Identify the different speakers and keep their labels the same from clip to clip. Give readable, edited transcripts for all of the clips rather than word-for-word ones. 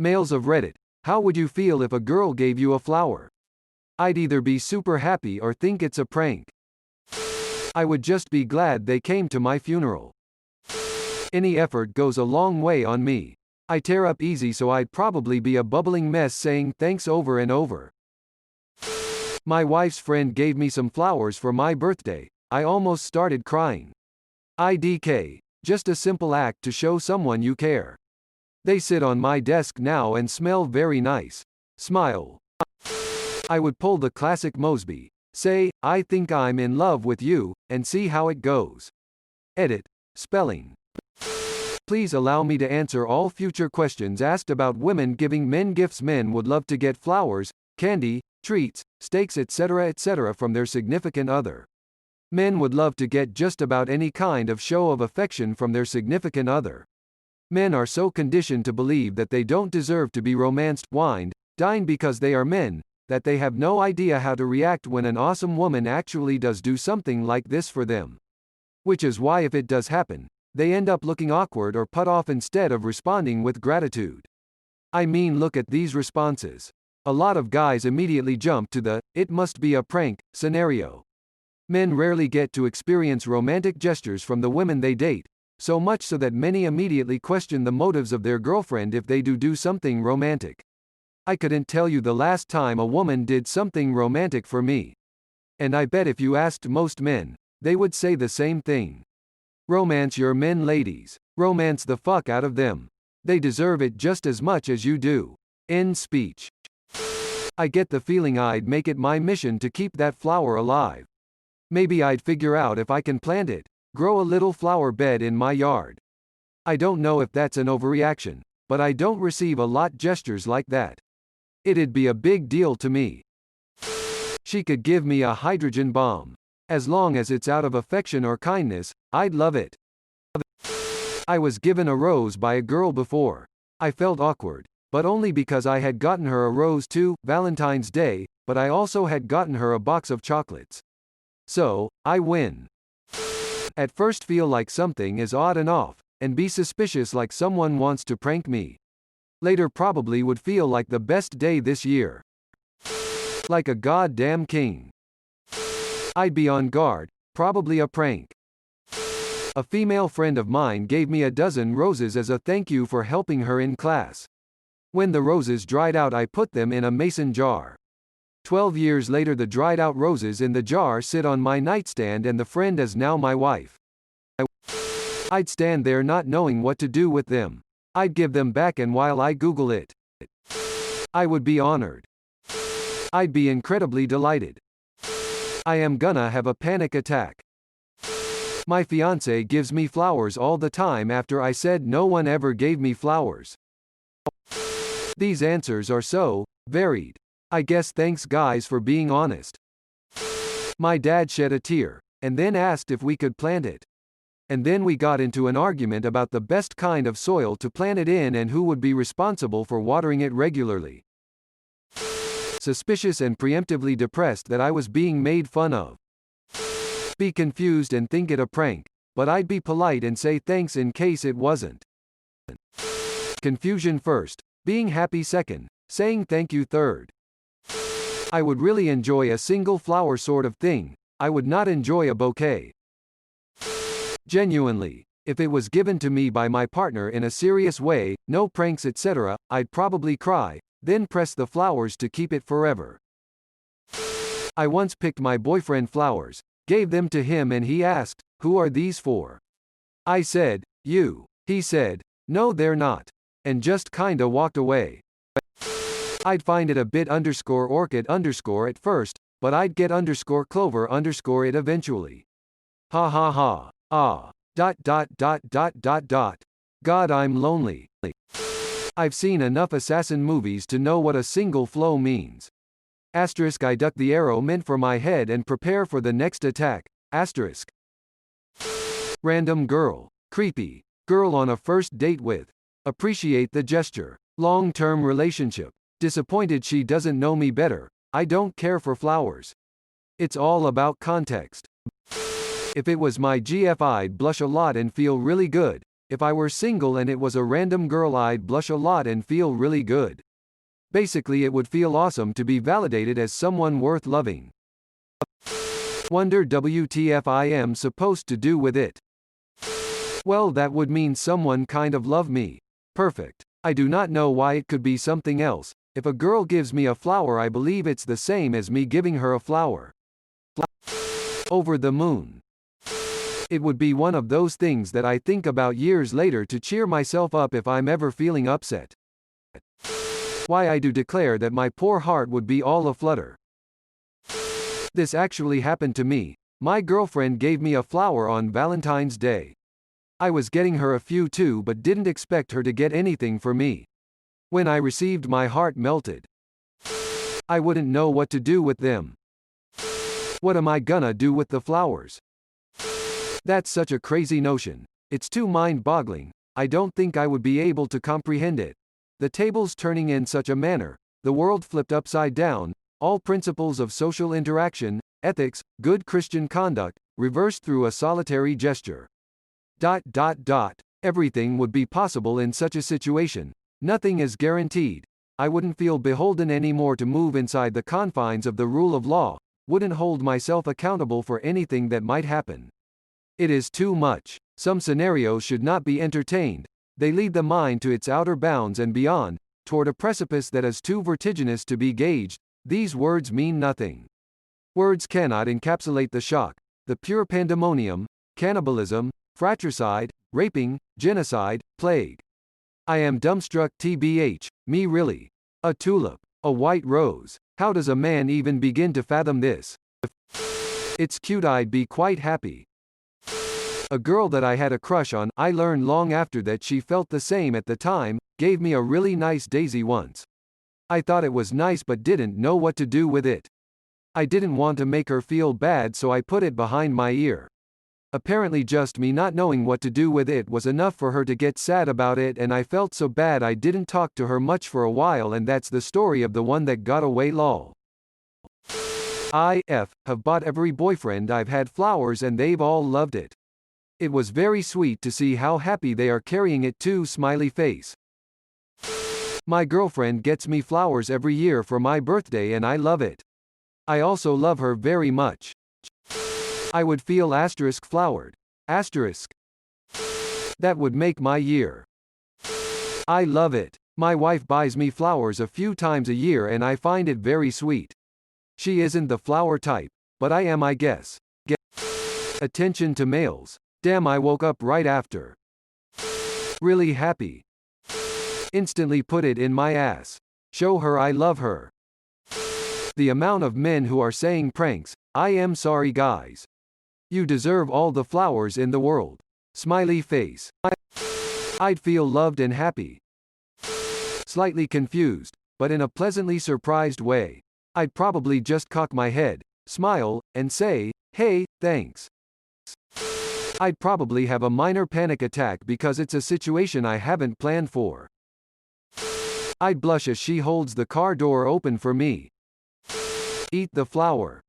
Speaker 1: Males of Reddit, how would you feel if a girl gave you a flower? I'd either be super happy or think it's a prank. I would just be glad they came to my funeral. Any effort goes a long way on me. I tear up easy, so I'd probably be a bubbling mess saying thanks over and over. My wife's friend gave me some flowers for my birthday. I almost started crying. IDK, just a simple act to show someone you care. They sit on my desk now and smell very nice. Smile. I would pull the classic Mosby. Say, I think I'm in love with you, and see how it goes. Edit. Spelling. Please allow me to answer all future questions asked about women giving men gifts. Men would love to get flowers, candy, treats, steaks, etc. from their significant other. Men would love to get just about any kind of show of affection from their significant other. Men are so conditioned to believe that they don't deserve to be romanced, wined, dined because they are men, that they have no idea how to react when an awesome woman actually does do something like this for them. Which is why if it does happen, they end up looking awkward or put off instead of responding with gratitude. I mean, look at these responses. A lot of guys immediately jump to the, it must be a prank, scenario. Men rarely get to experience romantic gestures from the women they date, so much so that many immediately question the motives of their girlfriend if they do something romantic. I couldn't tell you the last time a woman did something romantic for me. And I bet if you asked most men, they would say the same thing. Romance your men, ladies. Romance the fuck out of them. They deserve it just as much as you do. End speech. I get the feeling I'd make it my mission to keep that flower alive. Maybe I'd figure out if I can plant it, grow a little flower bed in my yard. I don't know if that's an overreaction, but I don't receive a lot gestures like that. It'd be a big deal to me. She could give me a hydrogen bomb. As long as it's out of affection or kindness, I'd love it. I was given a rose by a girl before. I felt awkward, but only because I had gotten her a rose too, Valentine's Day, but I also had gotten her a box of chocolates. So, I win. At first feel like something is odd and off, and be suspicious like someone wants to prank me. Later probably would feel like the best day this year. Like a goddamn king. I'd be on guard, probably a prank. A female friend of mine gave me a dozen roses as a thank you for helping her in class. When the roses dried out, I put them in a mason jar. 12 years later, the dried out roses in the jar sit on my nightstand and the friend is now my wife. I'd stand there not knowing what to do with them. I'd give them back, and while I Google it, I would be honored. I'd be incredibly delighted. I am gonna have a panic attack. My fiance gives me flowers all the time after I said no one ever gave me flowers. These answers are so varied. I guess thanks guys for being honest. My dad shed a tear, and then asked if we could plant it. And then we got into an argument about the best kind of soil to plant it in and who would be responsible for watering it regularly. Suspicious and preemptively depressed that I was being made fun of. Be confused and think it a prank, but I'd be polite and say thanks in case it wasn't. Confusion first, being happy second, saying thank you third. I would really enjoy a single flower sort of thing. I would not enjoy a bouquet. Genuinely, if it was given to me by my partner in a serious way, no pranks etc., I'd probably cry, then press the flowers to keep it forever. I once picked my boyfriend flowers, gave them to him, and he asked, "Who are these for?" I said, "You." He said, "No they're not," and just kinda walked away. I'd find it a bit _orchid_ at first, but I'd get _clover_ it eventually. Ha ha ha. Ah. ... God, I'm lonely. I've seen enough assassin movies to know what a single flow means. Asterisk, I duck the arrow meant for my head and prepare for the next attack. Asterisk. Random girl. Creepy. Girl on a first date with. Appreciate the gesture. Long-term relationship. Disappointed she doesn't know me better. I don't care for flowers. It's all about context. If it was my GF, I'd blush a lot and feel really good, If I were single and it was a random girl, I'd blush a lot and feel really good. Basically, it would feel awesome to be validated as someone worth loving. Wonder WTF I am supposed to do with it? Well, that would mean someone kind of love me. Perfect. I do not know why it could be something else. If a girl gives me a flower, I believe it's the same as me giving her a flower. Over the moon. It would be one of those things that I think about years later to cheer myself up if I'm ever feeling upset. Why, I do declare that my poor heart would be all aflutter. This actually happened to me. My girlfriend gave me a flower on Valentine's Day. I was getting her a few too, but didn't expect her to get anything for me. When I received, my heart melted. I wouldn't know what to do with them. What am I gonna do with the flowers? That's such a crazy notion. It's too mind-boggling. I don't think I would be able to comprehend it. The tables turning in such a manner, the world flipped upside down, all principles of social interaction, ethics, good Christian conduct, reversed through a solitary gesture. Everything would be possible in such a situation. Nothing is guaranteed. I wouldn't feel beholden anymore to move inside the confines of the rule of law, wouldn't hold myself accountable for anything that might happen. It is too much. Some scenarios should not be entertained. They lead the mind to its outer bounds and beyond, toward a precipice that is too vertiginous to be gauged. These words mean nothing. Words cannot encapsulate the shock, the pure pandemonium, cannibalism, fratricide, raping, genocide, plague. I am dumbstruck tbh, me really. A tulip. A white rose. How does a man even begin to fathom this? It's cute, I'd be quite happy. A girl that I had a crush on, I learned long after that she felt the same at the time, gave me a really nice daisy once. I thought it was nice but didn't know what to do with it. I didn't want to make her feel bad, so I put it behind my ear. Apparently just me not knowing what to do with it was enough for her to get sad about it, and I felt so bad I didn't talk to her much for a while, and that's the story of the one that got away, lol. I have bought every boyfriend I've had flowers and they've all loved it. It was very sweet to see how happy they are carrying it too, smiley face. My girlfriend gets me flowers every year for my birthday and I love it. I also love her very much. I would feel flowered. That would make my year. I love it. My wife buys me flowers a few times a year and I find it very sweet. She isn't the flower type, but I am, I guess. Attention to males. Damn, I woke up right after. Really happy. Instantly put it in my ass. Show her I love her. The amount of men who are saying pranks. I am sorry, guys. You deserve all the flowers in the world. Smiley face. I'd feel loved and happy. Slightly confused, but in a pleasantly surprised way. I'd probably just cock my head, smile, and say, hey, thanks. I'd probably have a minor panic attack because it's a situation I haven't planned for. I'd blush as she holds the car door open for me. Eat the flower.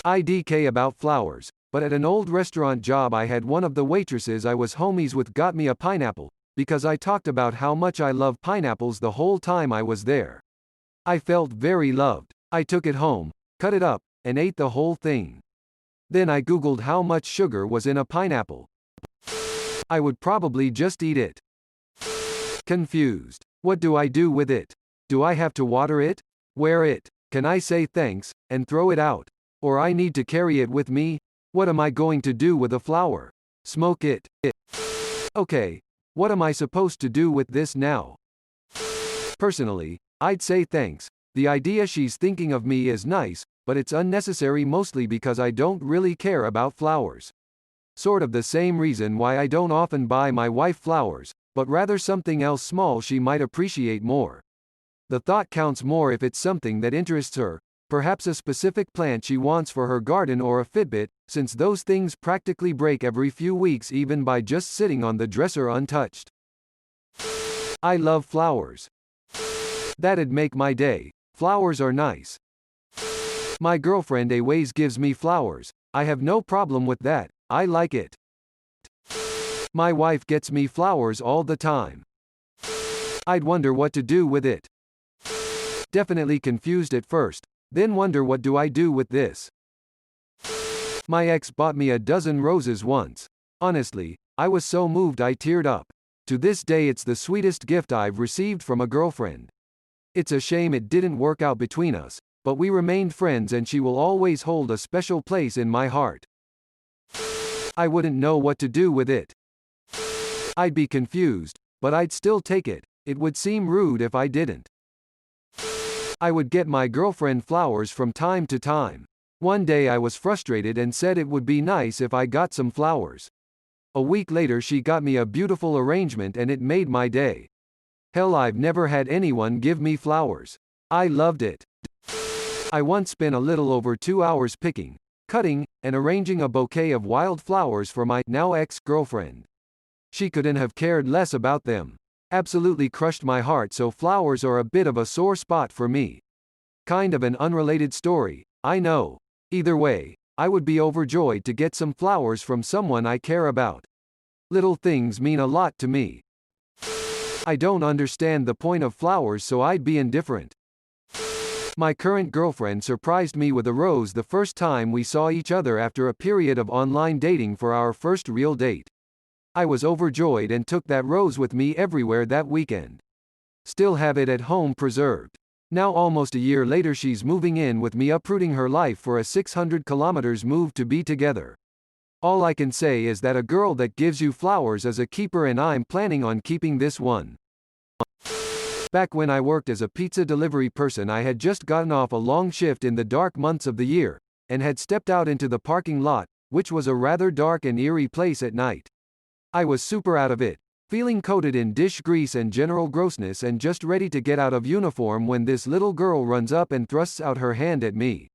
Speaker 1: I DK about flowers, but at an old restaurant job I had one of the waitresses I was homies with got me a pineapple, because I talked about how much I love pineapples the whole time I was there. I felt very loved. I took it home, cut it up, and ate the whole thing. Then I googled how much sugar was in a pineapple. I would probably just eat it. Confused. What do I do with it? Do I have to water it? Wear it? Can I say thanks, and throw it out? Or I need to carry it with me? What am I going to do with a flower? Smoke it. Okay, what am I supposed to do with this now? Personally, I'd say thanks. The idea she's thinking of me is nice, but it's unnecessary, mostly because I don't really care about flowers. Sort of the same reason why I don't often buy my wife flowers, but rather something else small she might appreciate more. The thought counts more if it's something that interests her, perhaps a specific plant she wants for her garden or a Fitbit, since those things practically break every few weeks even by just sitting on the dresser untouched. I love flowers. That'd make my day. Flowers are nice. My girlfriend always gives me flowers. I have no problem with that. I like it. My wife gets me flowers all the time. I'd wonder what to do with it. Definitely confused at first, then wonder what do I do with this. My ex bought me a dozen roses once. Honestly, I was so moved I teared up. To this day it's the sweetest gift I've received from a girlfriend. It's a shame it didn't work out between us, but we remained friends and she will always hold a special place in my heart. I wouldn't know what to do with it. I'd be confused, but I'd still take it. It would seem rude if I didn't. I would get my girlfriend flowers from time to time. One day I was frustrated and said it would be nice if I got some flowers. A week later she got me a beautiful arrangement and it made my day. Hell, I've never had anyone give me flowers. I loved it. I once spent a little over 2 hours picking, cutting, and arranging a bouquet of wild flowers for my now ex-girlfriend. She couldn't have cared less about them. Absolutely crushed my heart, so flowers are a bit of a sore spot for me. Kind of an unrelated story, I know. Either way, I would be overjoyed to get some flowers from someone I care about. Little things mean a lot to me. I don't understand the point of flowers, so I'd be indifferent. My current girlfriend surprised me with a rose the first time we saw each other after a period of online dating for our first real date. I was overjoyed and took that rose with me everywhere that weekend. Still have it at home preserved. Now almost a year later she's moving in with me, uprooting her life for a 600 kilometers move to be together. All I can say is that a girl that gives you flowers is a keeper, and I'm planning on keeping this one. Back when I worked as a pizza delivery person, I had just gotten off a long shift in the dark months of the year, and had stepped out into the parking lot, which was a rather dark and eerie place at night. I was super out of it, feeling coated in dish grease and general grossness and just ready to get out of uniform when this little girl runs up and thrusts out her hand at me.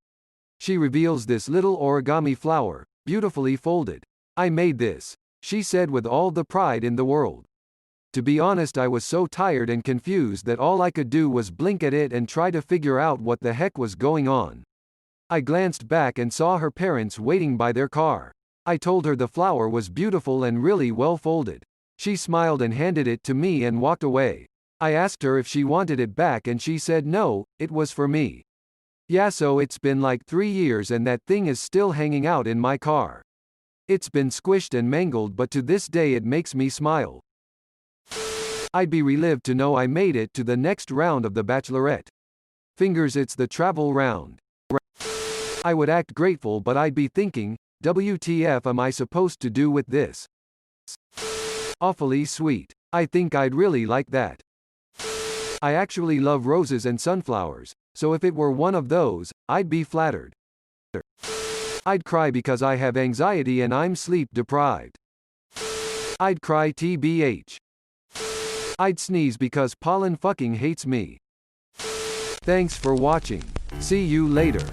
Speaker 1: She reveals this little origami flower, beautifully folded. "I made this," she said with all the pride in the world. To be honest, I was so tired and confused that all I could do was blink at it and try to figure out what the heck was going on. I glanced back and saw her parents waiting by their car. I told her the flower was beautiful and really well folded. She smiled and handed it to me and walked away. I asked her if she wanted it back and she said no, it was for me. Yeah, so it's been like 3 years and that thing is still hanging out in my car. It's been squished and mangled, but to this day it makes me smile. I'd be relieved to know I made it to the next round of The Bachelorette. Fingers it's the travel round. I would act grateful, but I'd be thinking, WTF am I supposed to do with this? Awfully sweet. I think I'd really like that. I actually love roses and sunflowers, so if it were one of those, I'd be flattered. I'd cry because I have anxiety and I'm sleep deprived. I'd cry TBH. I'd sneeze because pollen fucking hates me. Thanks for watching. See you later.